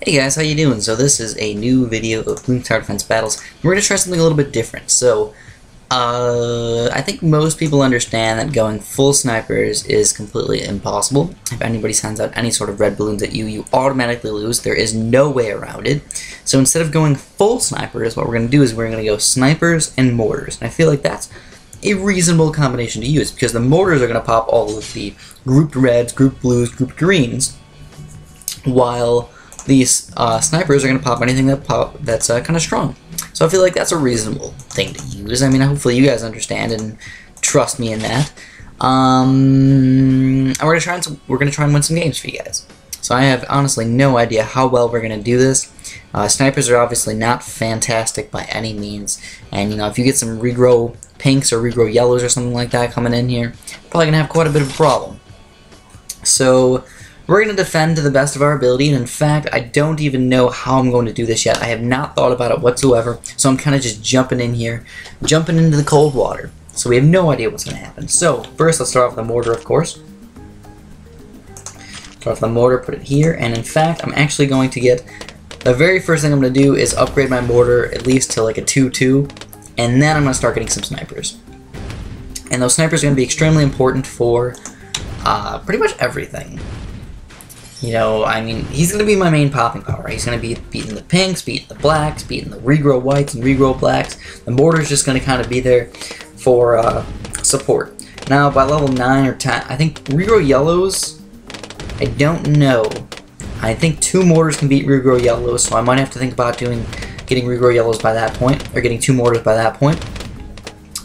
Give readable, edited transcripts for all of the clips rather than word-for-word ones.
Hey guys, how you doing? So this is a new video of Bloons Tower Defense battles. We're going to try something a little bit different. So, I think most people understand that going full snipers is completely impossible. If anybody sends out any sort of red balloons at you, you automatically lose. There is no way around it. So instead of going full snipers, what we're going to do is we're going to go snipers and mortars. And I feel like that's a reasonable combination to use, because the mortars are going to pop all of the grouped reds, grouped blues, grouped greens, while these snipers are going to pop anything that's kind of strong. So I feel like that's a reasonable thing to use. I mean, hopefully you guys understand and trust me in that. And we're gonna try and win some games for you guys. So I have honestly no idea how well we're gonna do this. Snipers are obviously not fantastic by any means, and you know, if you get some regrow pinks or regrow yellows or something like that coming in here, probably gonna have quite a bit of a problem. So we're going to defend to the best of our ability, and in fact, I don't even know how I'm going to do this yet. I have not thought about it whatsoever, so I'm kind of just jumping in here, jumping into the cold water. So we have no idea what's going to happen. So first, let's start off with the mortar, of course. Start off with the mortar, put it here, and in fact, I'm actually going to get, the very first thing I'm going to do is upgrade my mortar at least to like a 2-2, and then I'm going to start getting some snipers. And those snipers are going to be extremely important for pretty much everything. You know, I mean, he's going to be my main popping power. He's going to be beating the pinks, beating the blacks, beating the regrow whites and regrow blacks. The mortar's just going to kind of be there for support. Now, by level 9 or 10, I think regrow yellows, I don't know. I think 2 mortars can beat regrow yellows, so I might have to think about getting regrow yellows by that point, or getting 2 mortars by that point.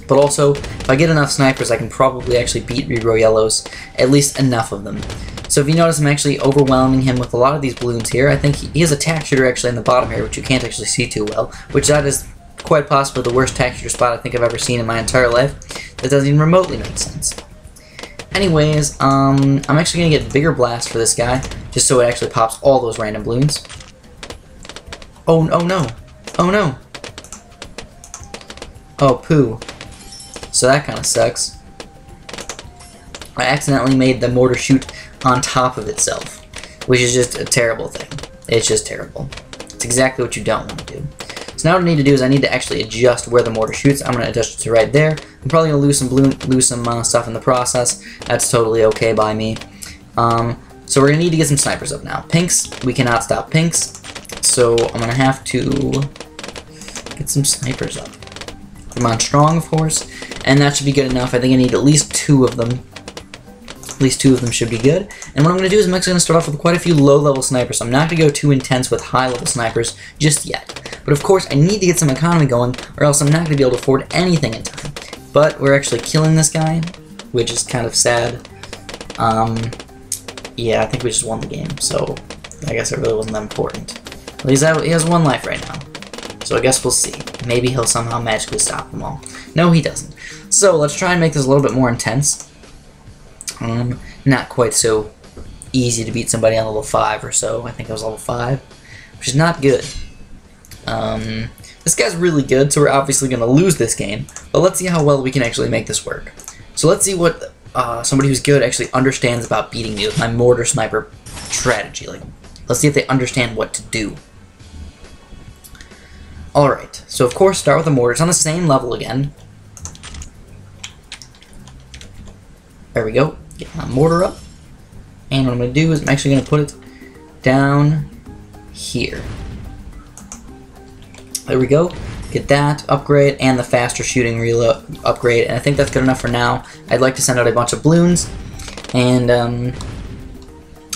But also, if I get enough snipers, I can probably actually beat regrow yellows, at least enough of them. So if you notice, I'm actually overwhelming him with a lot of these balloons here. I think he has a tack shooter actually in the bottom here, which you can't actually see too well, which that is quite possibly the worst tack shooter spot I think I've ever seen in my entire life. That doesn't even remotely make sense. Anyways, I'm actually going to get bigger blast for this guy, just so it actually pops all those random balloons. Oh no. Oh no. Oh poo. So that kind of sucks. I accidentally made the mortar shoot on top of itself, which is just a terrible thing. It's just terrible. It's exactly what you don't want to do. So now what I need to do is I need to actually adjust where the mortar shoots. I'm going to adjust it to right there. I'm probably going to lose some stuff in the process. That's totally okay by me. So we're going to need to get some snipers up now. Pinks, we cannot stop pinks. So I'm going to have to get some snipers up. Come on, strong, of course. And that should be good enough. I think I need at least 2 of them. At least 2 of them should be good. And what I'm going to do is I'm actually going to start off with quite a few low-level snipers. So I'm not going to go too intense with high-level snipers just yet. But of course, I need to get some economy going, or else I'm not going to be able to afford anything in time. But we're actually killing this guy, which is kind of sad. Yeah, I think we just won the game, so I guess it really wasn't that important. Well, he has 1 life right now. So I guess we'll see. Maybe he'll somehow magically stop them all. No, he doesn't. So let's try and make this a little bit more intense. Not quite so easy to beat somebody on level 5 or so. I think it was level 5, which is not good. This guy's really good, so we're obviously going to lose this game, but let's see how well we can actually make this work. So let's see what somebody who's good actually understands about beating me with my mortar sniper strategy. Like, let's see if they understand what to do. Alright, so of course start with the mortar. It's on the same level again. There we go. Get my mortar up. And what I'm going to do is I'm actually going to put it down here. There we go. Get that upgrade and the faster shooting reload upgrade. And I think that's good enough for now. I'd like to send out a bunch of balloons. And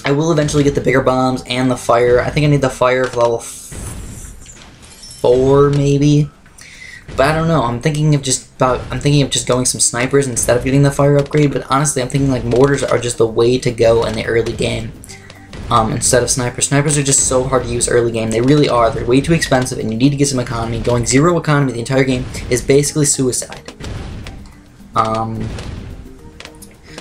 I will eventually get the bigger bombs and the fire. I think I need the fire for level 4 maybe. But I don't know. I'm thinking of just going some snipers instead of getting the fire upgrade. But honestly, I'm thinking like mortars are just the way to go in the early game instead of snipers. Snipers are just so hard to use early game. They really are. They're way too expensive, and you need to get some economy. Going 0 economy the entire game is basically suicide.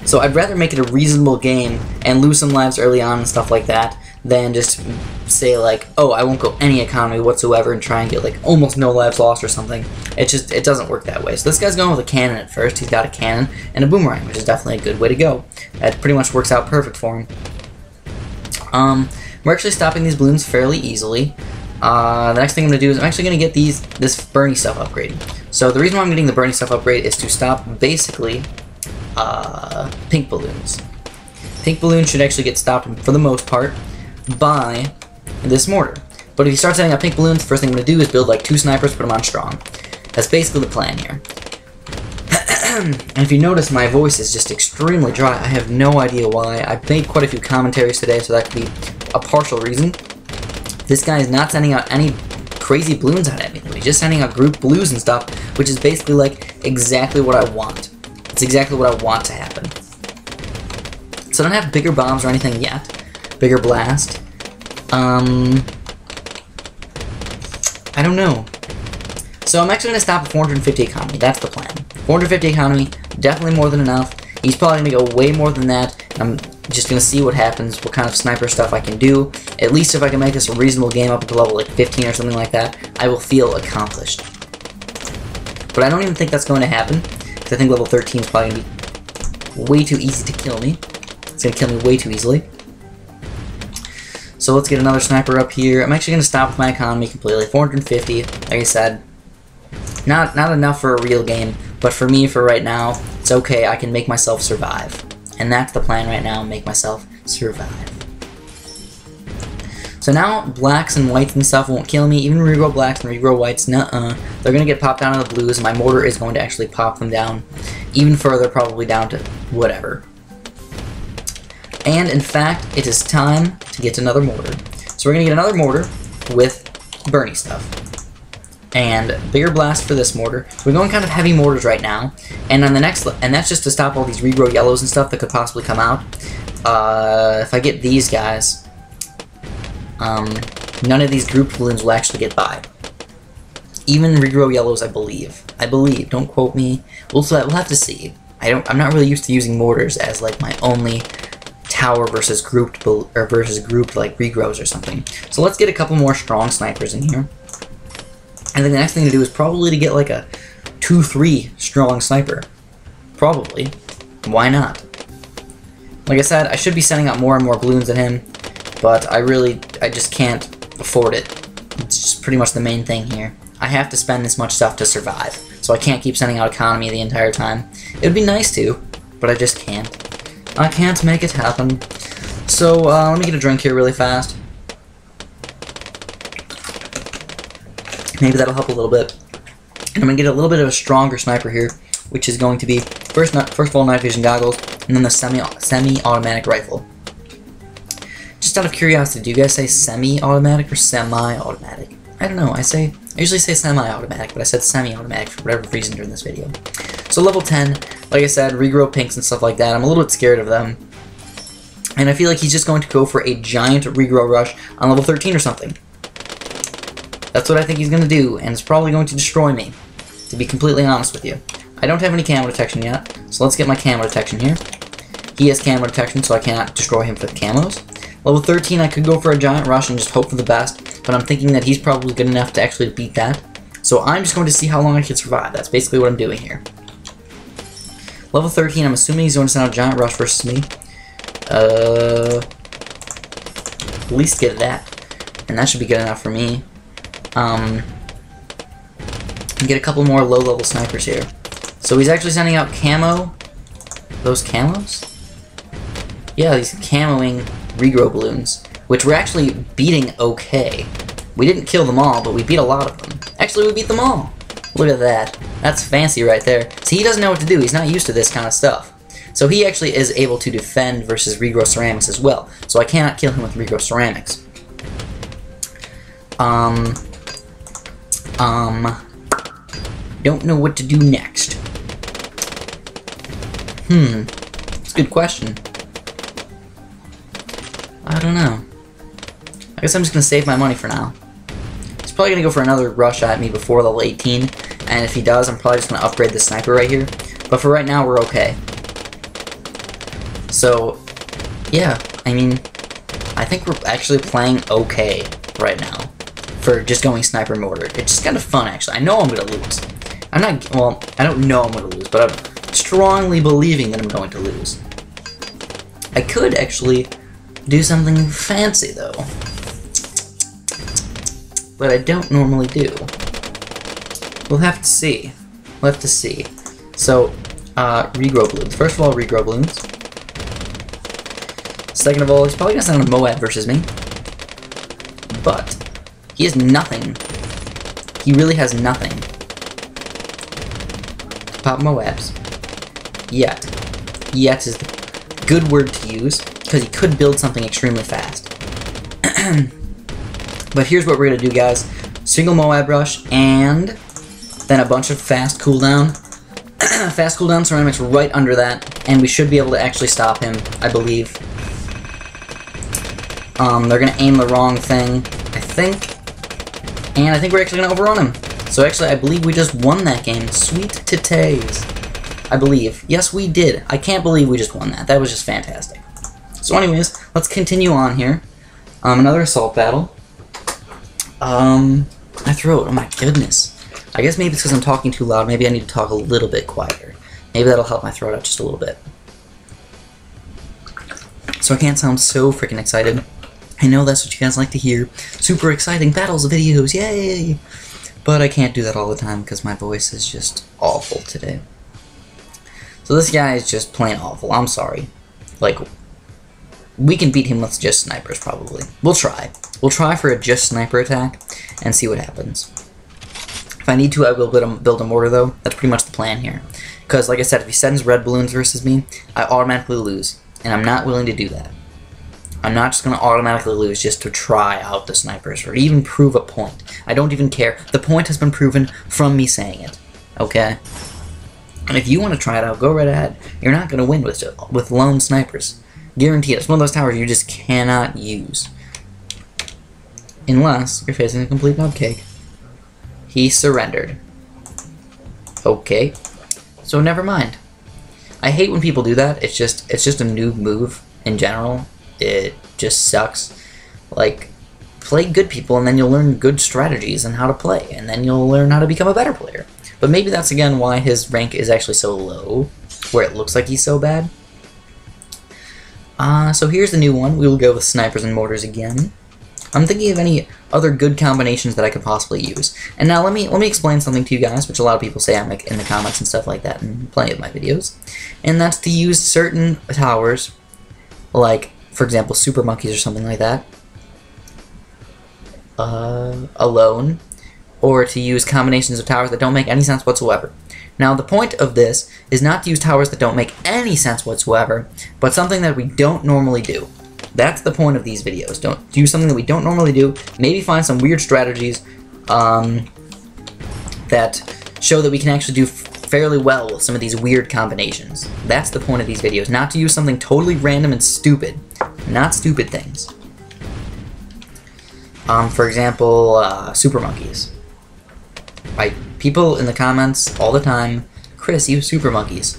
So I'd rather make it a reasonable game and lose some lives early on and stuff like that than just say like, oh, I won't go any economy whatsoever and try and get like almost no lives lost or something. It doesn't work that way. So this guy's going with a cannon at first. He's got a cannon and a boomerang, which is definitely a good way to go. That pretty much works out perfect for him. We're actually stopping these balloons fairly easily. The next thing I'm going to do is I'm actually going to get this Bernie stuff upgrade. So the reason why I'm getting the Bernie stuff upgrade is to stop, basically, pink balloons. Pink balloons should actually get stopped, for the most part, by this mortar. But if you start setting up pink balloons, the first thing I'm going to do is build like 2 snipers, put them on strong. That's basically the plan here. And if you notice, my voice is just extremely dry. I have no idea why. I've made quite a few commentaries today, so that could be a partial reason. This guy is not sending out any crazy balloons at me. He's just sending out group blues and stuff, which is basically like exactly what I want. It's exactly what I want to happen. So I don't have bigger bombs or anything yet. Bigger blast. I don't know. So I'm actually going to stop at 450 economy. That's the plan. 450 economy, definitely more than enough. He's probably going to go way more than that. I'm just going to see what happens, what kind of sniper stuff I can do. At least if I can make this a reasonable game up to level like 15 or something like that, I will feel accomplished. But I don't even think that's going to happen, because I think level 13 is probably going to be way too easy to kill me. It's going to kill me way too easily. So let's get another sniper up here. I'm actually going to stop with my economy completely. 450, like I said. Not enough for a real game, but for me, for right now, it's okay. I can make myself survive. And that's the plan right now, make myself survive. So now, blacks and whites and stuff won't kill me. Even regrow blacks and regrow whites, nuh-uh. They're going to get popped down to the blues, and my mortar is going to actually pop them down even further, probably down to whatever. And in fact, it is time to get another mortar. So we're going to get another mortar with Bernie stuff. And bigger blast for this mortar. We're going kind of heavy mortars right now, and on the next, and that's just to stop all these regrow yellows and stuff that could possibly come out. If I get these guys, none of these grouped balloons will actually get by. Even regrow yellows, I believe. Don't quote me. We'll have to see. I'm not really used to using mortars as like my only tower versus grouped like regrows or something. So let's get a couple more strong snipers in here. I think the next thing to do is probably to get like a 2-3 strong sniper. Probably. Why not? Like I said, I should be sending out more and more balloons at him, but I just can't afford it. It's just pretty much the main thing here. I have to spend this much stuff to survive, so I can't keep sending out economy the entire time. It would be nice to, but I just can't. I can't make it happen. So, let me get a drink here really fast. Maybe that'll help a little bit. And I'm going to get a little bit of a stronger sniper here, which is going to be, first of all, night vision goggles, and then the semi-automatic rifle. Just out of curiosity, do you guys say semi-automatic or semi-automatic? I don't know, I usually say semi-automatic, but I said semi-automatic for whatever reason during this video. So level 10, like I said, regrow pinks and stuff like that. I'm a little bit scared of them. And I feel like he's just going to go for a giant regrow rush on level 13 or something. That's what I think he's going to do, and it's probably going to destroy me, to be completely honest with you. I don't have any camo detection yet, so let's get my camo detection here. He has camo detection, so I cannot destroy him for the camos. Level 13, I could go for a giant rush and just hope for the best, but I'm thinking that he's probably good enough to actually beat that. So I'm just going to see how long I can survive. That's basically what I'm doing here. Level 13, I'm assuming he's going to send out a giant rush versus me. At least get that, and that should be good enough for me. Get a couple more low-level snipers here. So he's actually sending out camo. Those camos? Yeah, these camoing regrow balloons, which we're actually beating okay. We didn't kill them all, but we beat a lot of them. Actually, we beat them all. Look at that. That's fancy right there. See, he doesn't know what to do. He's not used to this kind of stuff. So he actually is able to defend versus regrow ceramics as well. So I cannot kill him with regrow ceramics. Don't know what to do next. It's a good question. I don't know. I guess I'm just gonna save my money for now. He's probably gonna go for another rush at me before level 18, and if he does, I'm probably just gonna upgrade the sniper right here. But for right now, we're okay. So, yeah, I mean, I think we're actually playing okay right now for just going sniper mortar. It's just kind of fun, actually. I know I'm gonna lose. I don't know I'm gonna lose, but I'm strongly believing that I'm going to lose. I could actually do something fancy, though. But I don't normally do. We'll have to see. We'll have to see. So, regrow balloons. First of all, regrow balloons. Second of all, he's probably gonna send a Moab versus me. But, he has nothing. He really has nothing. Pop Moabs. Yet. Yet is the good word to use, because he could build something extremely fast. But here's what we're gonna do, guys. Single Moab Rush, and then a bunch of fast cooldown. Fast cooldown ceramics right under that, and we should be able to actually stop him, I believe. They're gonna aim the wrong thing, I think. And I think we're actually gonna overrun him. So actually, I believe we just won that game. Sweet titties. I believe. Yes, we did. I can't believe we just won that. That was just fantastic. So anyways, let's continue on here. Another assault battle. My throat, oh my goodness. I guess maybe it's because I'm talking too loud. Maybe I need to talk a little bit quieter. Maybe that'll help my throat out just a little bit. So I can't sound so freaking excited. I know that's what you guys like to hear. Super exciting battles videos, yay! But I can't do that all the time because my voice is just awful today. So this guy is just plain awful. I'm sorry. Like, we can beat him with just snipers, probably. We'll try. We'll try for a just sniper attack and see what happens. If I need to, I will build a mortar, though. That's pretty much the plan here. Because, like I said, if he sends red balloons versus me, I automatically lose. And I'm not willing to do that. I'm not just going to automatically lose just to try out the snipers or even prove a point. I don't even care. The point has been proven from me saying it. Okay? And if you want to try it out, go right ahead. You're not going to win with lone snipers. Guaranteed. It's one of those towers you just cannot use. Unless you're facing a complete nutcake. He surrendered. Okay. So never mind. I hate when people do that. It's just a noob move in general. It just sucks. Like, play good people and then you'll learn good strategies and how to play. And then you'll learn how to become a better player. But maybe that's again why his rank is actually so low. Where it looks like he's so bad. So here's the new one. We will go with snipers and mortars again. I'm thinking of any other good combinations that I could possibly use. And now let me explain something to you guys, which a lot of people say I make in the comments and stuff like that in plenty of my videos. And that's to use certain towers, like, for example, super monkeys or something like that, alone, or to use combinations of towers that don't make any sense whatsoever. Now, the point of this is not to use towers that don't make any sense whatsoever, but something that we don't normally do. That's the point of these videos. Don't do something that we don't normally do. Maybe find some weird strategies that show that we can actually do fairly well with some of these weird combinations. That's the point of these videos. Not to use something totally random and stupid. Not stupid things. For example, super monkeys. People in the comments all the time, Chris, use super monkeys.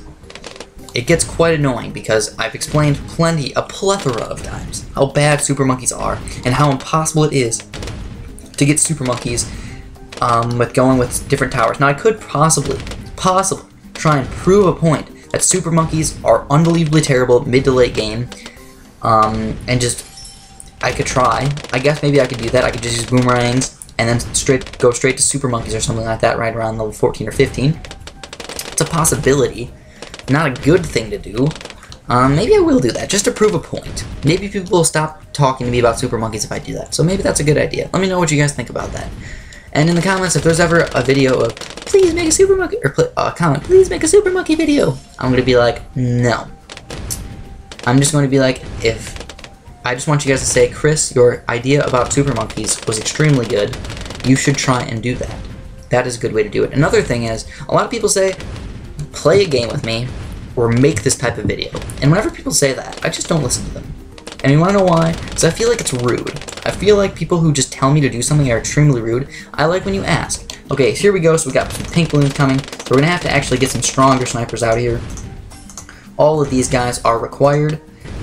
It gets quite annoying because I've explained a plethora of times how bad super monkeys are and how impossible it is to get super monkeys with going with different towers. Now I could possibly try and prove a point that super monkeys are unbelievably terrible mid to late game, and just I could try. I guess maybe I could do that. I could just use boomerangs and then go straight to super monkeys or something like that right around level 14 or 15. It's a possibility. Not a good thing to do. Maybe I will do that, just to prove a point. Maybe people will stop talking to me about super monkeys if I do that. So maybe that's a good idea. Let me know what you guys think about that. And in the comments, if there's ever a video of, please make a super monkey, or comment, please make a super monkey video, I'm going to be like, no. I'm just going to be like, I just want you guys to say, Chris, your idea about super monkeys was extremely good. You should try and do that. That is a good way to do it. Another thing is, a lot of people say, play a game with me, or make this type of video. And whenever people say that, I just don't listen to them. And you wanna know why? Because I feel like it's rude. I feel like people who just tell me to do something are extremely rude. I like when you ask. Okay, so here we go, so we got some pink balloons coming. So we're gonna have to actually get some stronger snipers out here. All of these guys are required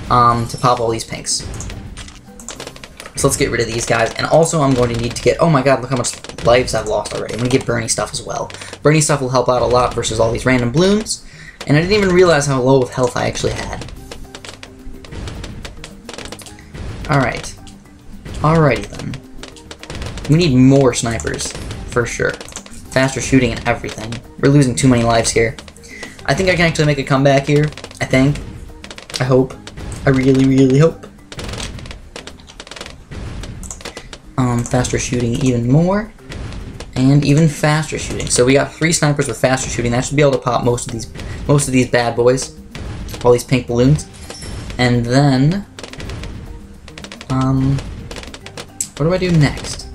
to pop all these pinks. So let's get rid of these guys. And also I'm going to need to get, oh my god, look how much lives I've lost already. I'm gonna get Bernie stuff as well. Bernie stuff will help out a lot versus all these random balloons. And I didn't even realize how low of health I actually had. Alright. Alrighty then. We need more snipers, for sure. Faster shooting and everything. We're losing too many lives here. I think I can actually make a comeback here. I think. I hope. I really, really hope. Faster shooting even more. And even faster shooting. So we got 3 snipers with faster shooting. That should be able to pop most of these bad boys. All these pink balloons. And then what do I do next?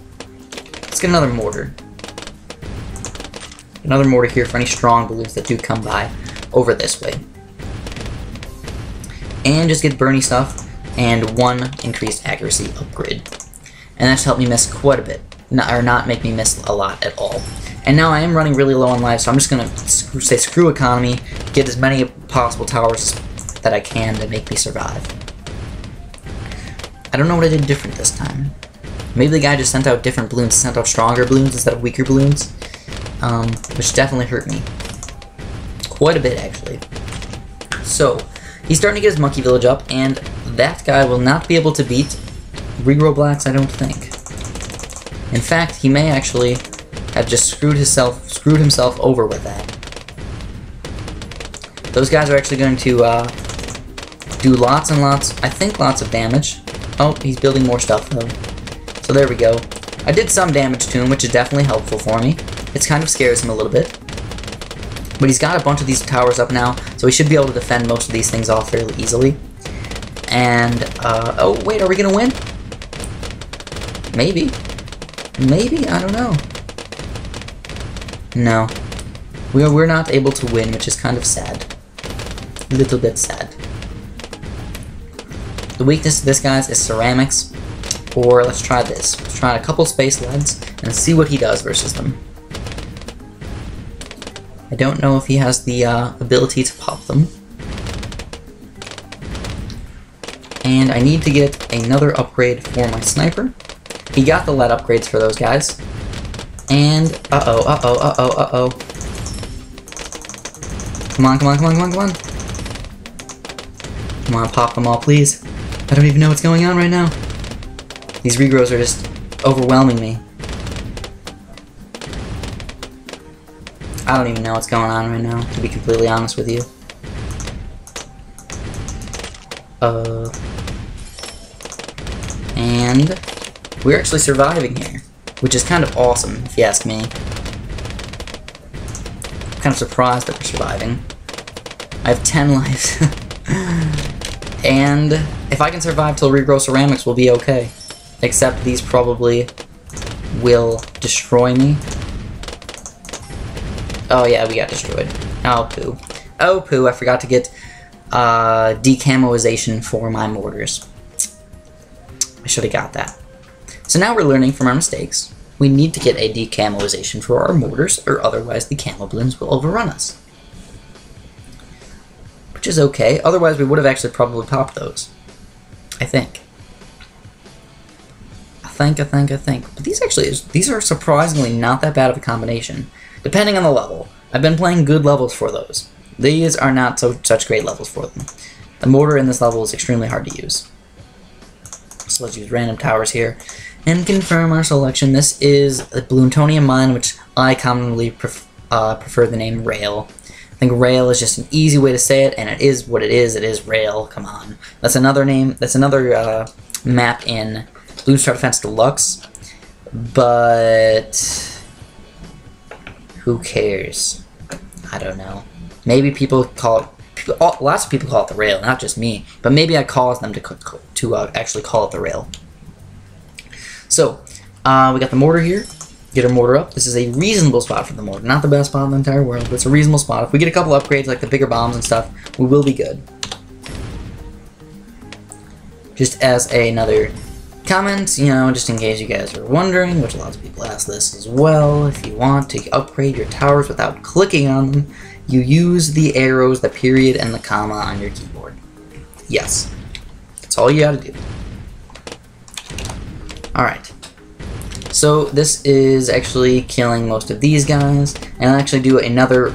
Let's get another mortar. Another mortar here for any strong balloons that do come by over this way. And just get Bernie stuff and 1 increased accuracy upgrade. And that's helped me miss quite a bit. Not make me miss a lot at all. And now I am running really low on lives, so I'm just gonna say screw economy, get as many possible towers that I can to make me survive. I don't know what I did different this time. Maybe the guy just sent out different balloons, sent out stronger balloons instead of weaker balloons, which definitely hurt me. Quite a bit, actually. So, he's starting to get his monkey village up, and that guy will not be able to beat regrow blacks, I don't think. In fact, he may actually have just screwed himself over with that. Those guys are actually going to do lots and lots, I think lots of damage. Oh, he's building more stuff though. So there we go. I did some damage to him, which is definitely helpful for me. It kind of scares him a little bit. But he's got a bunch of these towers up now, so he should be able to defend most of these things off fairly easily. And, oh wait, are we gonna win? Maybe. Maybe? I don't know. No. We're not able to win, which is kind of sad. A little bit sad. The weakness of this, guys, is ceramics. Or let's try this. Let's try a couple space leads and see what he does versus them. I don't know if he has the ability to pop them. And I need to get another upgrade for my sniper. He got the lead upgrades for those guys. And, uh-oh. Come on. Come on, pop them all, please. I don't even know what's going on right now. These regrows are just overwhelming me. I don't even know what's going on right now, to be completely honest with you. And we're actually surviving here, which is kind of awesome, if you ask me. I'm kind of surprised that we're surviving. I have 10 lives. And if I can survive till regrow ceramics, we'll be okay. Except these probably will destroy me. Oh yeah, we got destroyed. Oh poo. Oh poo, I forgot to get decamoization for my mortars. I should have got that. So now we're learning from our mistakes. We need to get a decamoization for our mortars, or otherwise the camo balloons will overrun us. Which is okay, otherwise we would have actually probably popped those. I think. I think. But these are surprisingly not that bad of a combination, depending on the level. I've been playing good levels for those. These are not such great levels for them. The mortar in this level is extremely hard to use. So let's use random towers here and confirm our selection. This is a Bloontonium mine, which I commonly prefer the name Rail. I think Rail is just an easy way to say it, and it is what it is. It is Rail. Come on. That's another name. That's another map in Bloons Tower Defense Deluxe. But who cares? I don't know. Maybe people call it. Lots of people call it the Rail, not just me. But maybe I cause them to actually call it the Rail. So we got the mortar here. Get our mortar up. This is a reasonable spot for the mortar. Not the best spot in the entire world, but it's a reasonable spot. If we get a couple upgrades like the bigger bombs and stuff, we will be good. Just as another comment, you know, just in case you guys are wondering, which lots of people ask this as well, if you want to upgrade your towers without clicking on them, you use the arrows, the period, and the comma on your keyboard. Yes. That's all you gotta do. Alright. So this is actually killing most of these guys, and I'll actually do another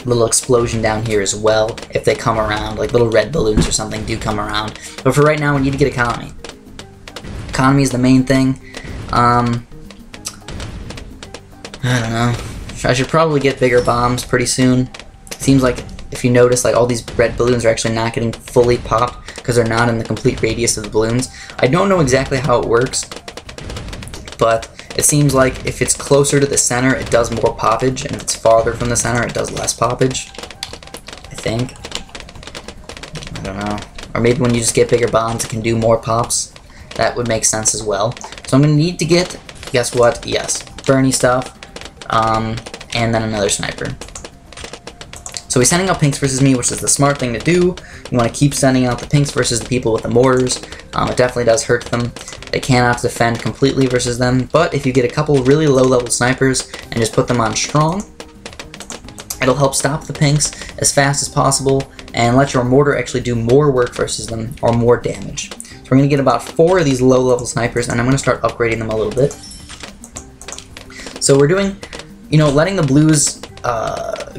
little explosion down here as well if they come around, like little red balloons or something do come around. But for right now, we need to get economy. Economy is the main thing. I don't know. I should probably get bigger bombs pretty soon. It seems like, if you notice, like all these red balloons are actually not getting fully popped because they're not in the complete radius of the balloons. I don't know exactly how it works, but it seems like if it's closer to the center, it does more poppage, and if it's farther from the center, it does less poppage. I think. I don't know. Or maybe when you just get bigger bombs, it can do more pops. That would make sense as well. So I'm going to need to get, guess what? Yes, Bernie stuff, and then another sniper. So he's sending out pinks versus me, which is the smart thing to do. You want to keep sending out the pinks versus the people with the mortars. It definitely does hurt them. They cannot defend completely versus them, but if you get a couple really low-level snipers and just put them on strong, it'll help stop the pinks as fast as possible and let your mortar actually do more work versus them, or more damage. So we're going to get about 4 of these low-level snipers, and I'm going to start upgrading them a little bit. So we're doing, you know, letting the blues,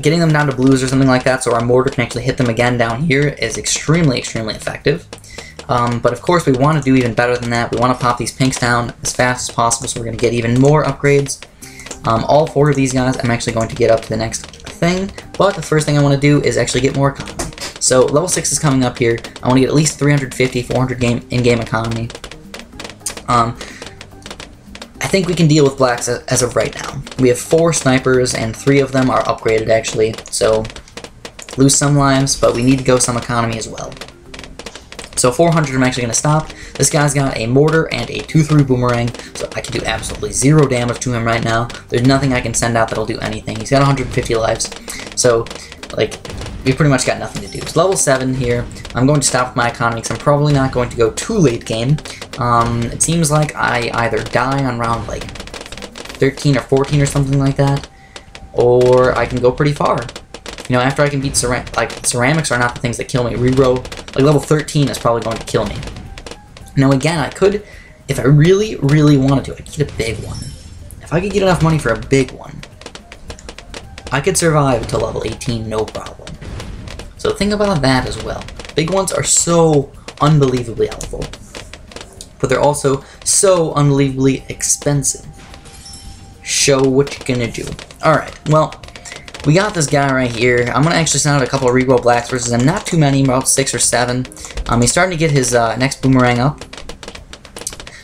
getting them down to blues or something like that so our mortar can actually hit them again down here is extremely, extremely effective. But of course we want to do even better than that. We want to pop these pinks down as fast as possible, so we're going to get even more upgrades. All 4 of these guys I'm actually going to get up to the next thing, but the first thing I want to do is actually get more economy. So level 6 is coming up here. I want to get at least 350, 400 in-game economy. I think we can deal with blacks as of right now. We have 4 snipers, and 3 of them are upgraded actually, so lose some lives, but we need to go some economy as well. So 400 I'm actually going to stop. This guy's got a mortar and a 2-3 boomerang, so I can do absolutely 0 damage to him right now. There's nothing I can send out that'll do anything. He's got 150 lives, so like we pretty much got nothing to do. So level 7 here, I'm going to stop with my economy because I'm probably not going to go too late game. It seems like I either die on round like 13 or 14 or something like that, or I can go pretty far. You know, after I can beat ceramics are not the things that kill me. Reroll, like level 13 is probably going to kill me. Now again, I could, if I really, really wanted to, I could get a big one. If I could get enough money for a big one, I could survive until level 18, no problem. So think about that as well. Big ones are so unbelievably helpful, but they're also so unbelievably expensive. Show what you're gonna do. Alright, well, we got this guy right here. I'm going to actually send out a couple of regrow blacks versus him. Not too many, about 6 or 7. He's starting to get his next boomerang up.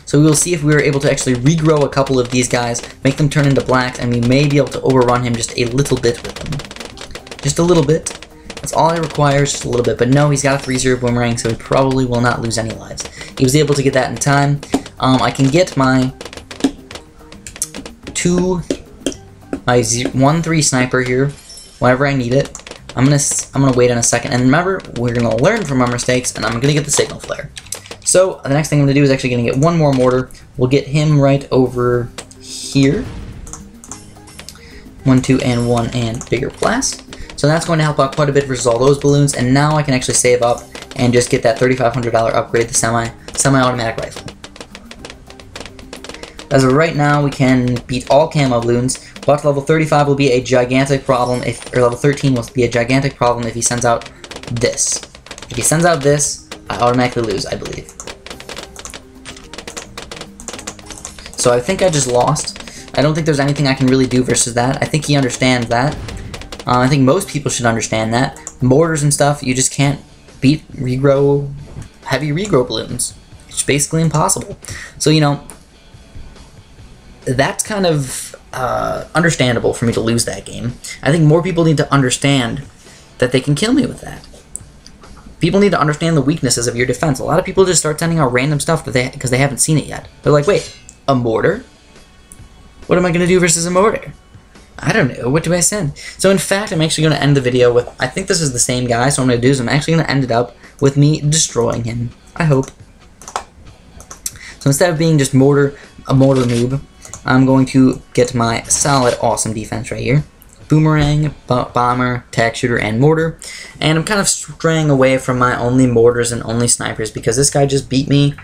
So we will see if we were able to actually regrow a couple of these guys, make them turn into blacks, and we may be able to overrun him just a little bit with them. Just a little bit. That's all I require, is just a little bit. But no, he's got a 3-0 boomerang, so he probably will not lose any lives. He was able to get that in time. I can get my 1-3 sniper here whenever I need it. I'm gonna wait in a second, and remember, we're gonna learn from our mistakes, and I'm gonna get the signal flare. So the next thing I'm gonna do is actually gonna get 1 more mortar. We'll get him right over here. 1, 2, and 1, and bigger blast. So that's going to help out quite a bit versus all those balloons, and now I can actually save up and just get that $3,500 upgrade, the semi-automatic rifle. As of right now, we can beat all camo balloons, but level 35 will be a gigantic problem or level 13 will be a gigantic problem if he sends out this. If he sends out this, I automatically lose, I believe. So I think I just lost. I don't think there's anything I can really do versus that. I think he understands that. I think most people should understand that. Mortars and stuff, you just can't beat heavy regrow balloons. It's basically impossible. So, you know, that's kind of understandable for me to lose that game. I think more people need to understand that they can kill me with that. People need to understand the weaknesses of your defense. A lot of people just start sending out random stuff because they haven't seen it yet. They're like, wait, a mortar? What am I going to do versus a mortar? I don't know. What do I send? So in fact, I'm actually going to end the video with, I think this is the same guy, so what I'm going to do is I'm actually going to end it up with me destroying him. I hope. So instead of being just a mortar noob, I'm going to get my solid, awesome defense right here. Boomerang, bomber, tack shooter, and mortar. And I'm kind of straying away from my only mortars and only snipers because this guy just beat me.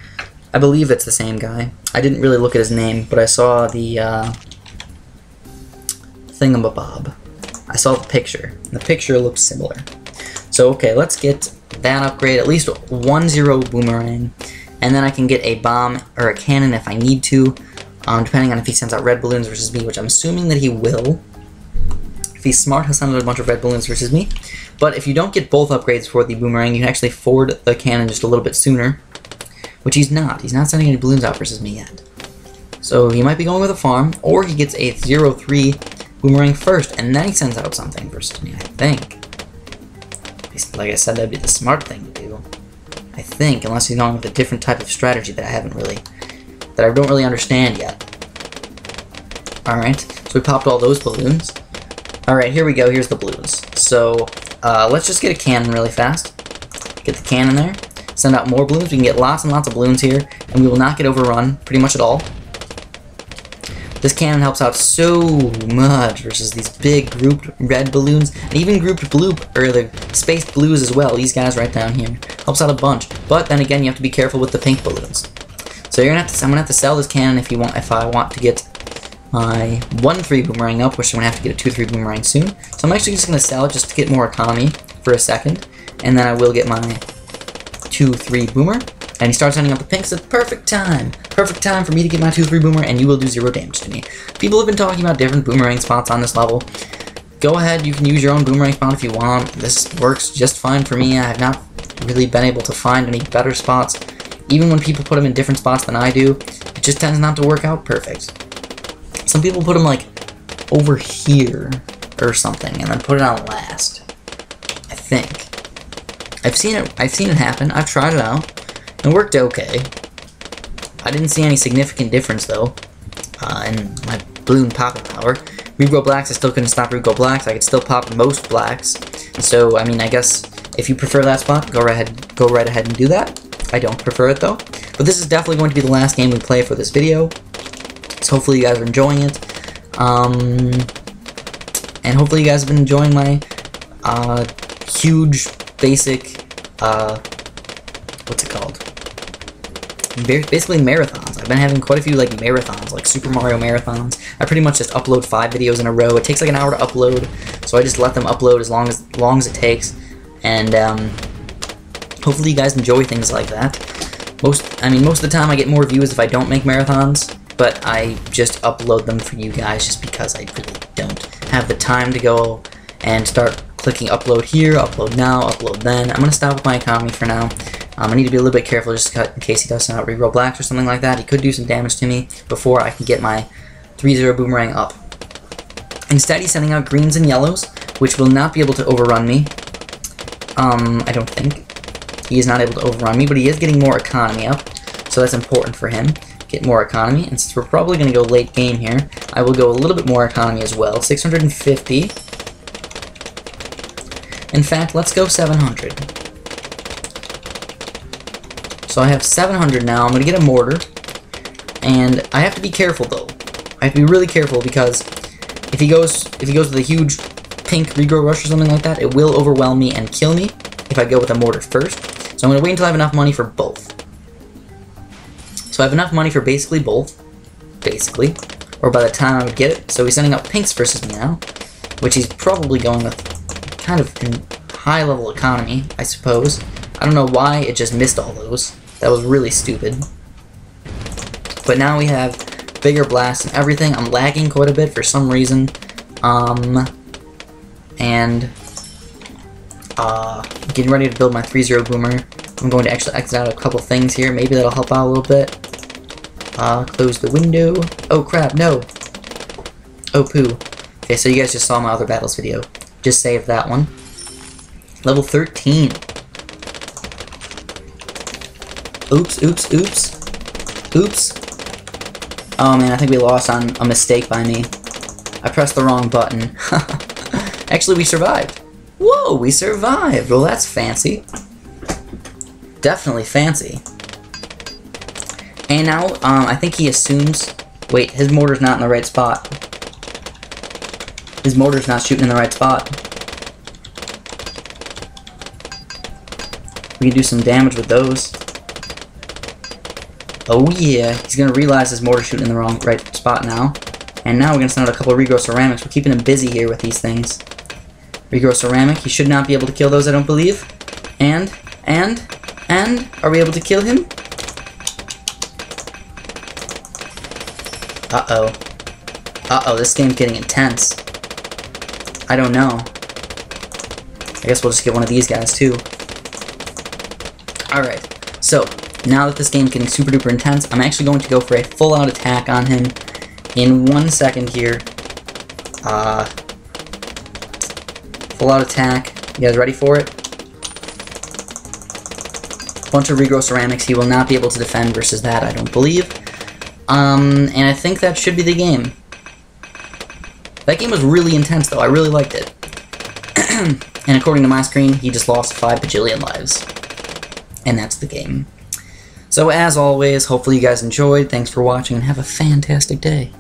I believe it's the same guy. I didn't really look at his name, but I saw the thingamabob. I saw the picture. The picture looks similar. So okay, let's get that upgrade. At least 1-0 boomerang. and then I can get a bomb or a cannon if I need to, depending on if he sends out red balloons versus me, which I'm assuming that he will. If he's smart, he'll send out a bunch of red balloons versus me. But if you don't get both upgrades for the boomerang, you can actually forward the cannon just a little bit sooner, which he's not. He's not sending any balloons out versus me yet. So he might be going with a farm, or he gets a 0-3 boomerang first, and then he sends out something versus me, I think. Like I said, that'd be the smart thing to do. I think, unless he's going with a different type of strategy that I don't really understand yet. Alright, so we popped all those balloons. Alright, here we go, here's the balloons. So, let's just get a cannon really fast. Get the cannon there. Send out more balloons. We can get lots and lots of balloons here, and we will not get overrun pretty much at all. This cannon helps out so much versus these big grouped red balloons, and even grouped blue, or the spaced blues as well. These guys right down here helps out a bunch. But then again, you have to be careful with the pink balloons. So I'm gonna have to sell this cannon if I want to get my 1-3 boomerang up, which I'm gonna have to get a 2-3 boomerang soon. So I'm actually just gonna sell it just to get more economy for a second, and then I will get my 2-3 boomer. And he starts sending out the pinks at the perfect time. Perfect time for me to get my 2-3 boomer, and you will do 0 damage to me. People have been talking about different boomerang spots on this level. Go ahead, you can use your own boomerang spot if you want. This works just fine for me. I have not really been able to find any better spots. Even when people put them in different spots than I do, it just tends not to work out perfect. Some people put them like over here or something, and then put it on last. I think. I've seen it happen. I've tried it out. It worked okay. I didn't see any significant difference though in my balloon popping power. Regrow blacks, I still couldn't stop regrow blacks. I could still pop most blacks. So I mean, I guess if you prefer that spot, go right ahead and do that. I don't prefer it though. But this is definitely going to be the last game we play for this video. So hopefully you guys are enjoying it. And hopefully you guys have been enjoying my huge basic what's it called? Basically marathons. I've been having quite a few like marathons, like Super Mario marathons. I pretty much just upload 5 videos in a row. It takes like an hour to upload, so I just let them upload as long as it takes. And hopefully you guys enjoy things like that. Most of the time I get more views if I don't make marathons, but I just upload them for you guys just because I really don't have the time to go and start clicking upload here, upload now, upload then. I'm going to stop with my economy for now. I need to be a little bit careful just in case he does send out regrow blacks or something like that. He could do some damage to me before I can get my 3-0 boomerang up. Instead, he's sending out greens and yellows, which will not be able to overrun me. I don't think. He is not able to overrun me, but he is getting more economy up, so that's important for him. Get more economy, and since we're probably going to go late game here, I will go a little bit more economy as well. 650. In fact, let's go 700. So I have 700 now. I'm going to get a mortar, and I have to be careful though. I have to be really careful because if he goes with a huge pink regrow rush or something like that, it will overwhelm me and kill me if I go with a mortar first. So I'm going to wait until I have enough money for both. So I have enough money for basically both, or by the time I would get it. So he's sending out pinks versus me now, which he's probably going with kind of high level economy, I suppose. I don't know why it just missed all those. That was really stupid. But now we have bigger blasts and everything. I'm lagging quite a bit for some reason. Getting ready to build my 3-0 boomer. I'm going to actually exit out a couple things here. Maybe that'll help out a little bit. Close the window. Oh crap, no. Oh poo. Okay, so you guys just saw my other battles video. Just saved that one. Level 13. Oops, oops, oops. Oops. Oh man, I think we lost on a mistake by me. I pressed the wrong button. Actually, we survived. Whoa, we survived. Well, that's fancy. Definitely fancy. And now, I think he assumes... Wait, his mortar's not in the right spot. His mortar's not shooting in the right spot. We can do some damage with those. Oh yeah, he's gonna realize his mortar's shooting in the right spot now. And now we're gonna send out a couple of regrow ceramics. We're keeping him busy here with these things. Regrow ceramic, he should not be able to kill those, I don't believe. And, are we able to kill him? Uh-oh. Uh-oh, this game's getting intense. I don't know. I guess we'll just get one of these guys, too. Alright, so, now that this game's getting super duper intense, I'm actually going to go for a full-out attack on him in 1 second here. Full-out attack. You guys ready for it? Bunch of regrow ceramics. He will not be able to defend versus that, I don't believe. And I think that should be the game. That game was really intense, though. I really liked it. And according to my screen, he just lost 5 bajillion lives. And that's the game. So as always, hopefully you guys enjoyed. Thanks for watching, and have a fantastic day.